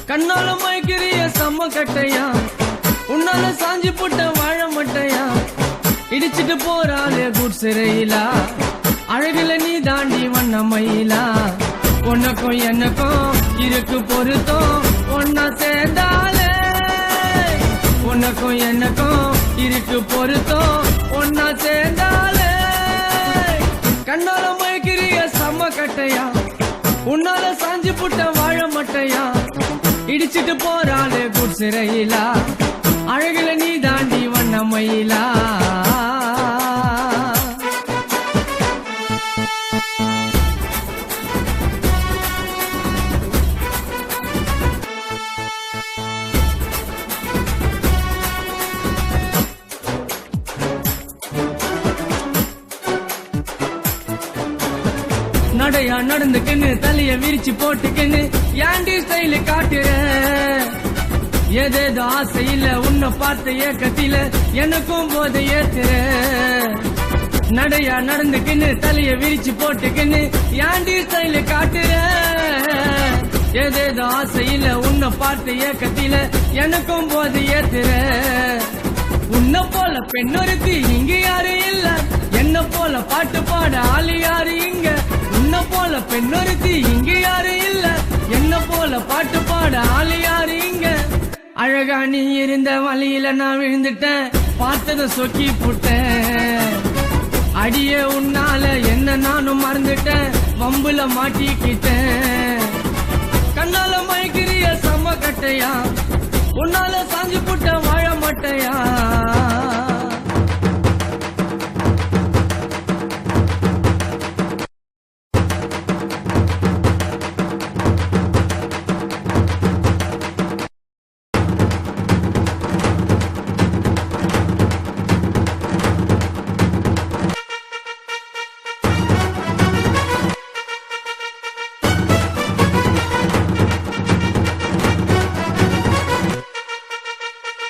கண்ணால மயக்கிறிய செம்ம கட்டையா, உன்னால சாஞ்சி புட்ட வாழ மட்டையா, இடிச்சிட்டு போறாளே குடிசிறையிலா, அழகுல நீ தாண்டி வண்ண மயிலா, உனக்கும் எனக்கும் இருக்கு பொருத்தம் ஒன்னா சேர்ந்தாலே, உனக்கும் எனக்கும் இருக்கு பொருத்தம் ஒன்னா சேர்ந்தாலே, கண்ணால மயக்கிறிய செம்ம கட்டையா, உன்னால சாஞ்சி புட்ட வாழ மட்டையா, இடிச்சிட்டு போறாளே குடிசிறையிலா, அழகுல நீ தாண்டி வண்ண மயிலா. நடையா நடந்துக்குன்னு தலைய விரிச்சு போட்டுக்குன்னு ஏண்டி ஸ்டைல காட்டுற, ஏதேதோ ஆசையில உன்னை பார்த்த ஏக்கத்தில எனக்கும் போத ஏத்துற, நடையா நடந்துக்குன்னு தலைய விரிச்சு போட்டுக்குன்னு ஏண்டி ஸ்டைல காட்டுற, ஏதேதோ ஆசையில உன்னை பார்த்த ஏக்கத்தில எனக்கும் போத ஏத்துற, உன்னை போல பெண்ணொருத்தி இங்க யாரு இல்ல, என்ன போல பாட்டு பாட ஆளு யாரு இங்க, உன்னை போல பெண்ணொருத்தி இங்க யாரு இல்ல, என்ன போல பாட்டு பாட ஆளு யாரு இங்க, அழகா நீ இருந்த வழியில நான் விழுந்துட்டேன், பார்த்தத சொக்கி புட்டேன், அடியே உன்னால என்ன நானும் மறந்துட்டேன், வம்புல மாட்டிக்கிட்டேன், கண்ணால மயக்கிறிய செம்ம கட்டையா, உன்னால சாஞ்சி புட்ட வாழ மாட்டையா.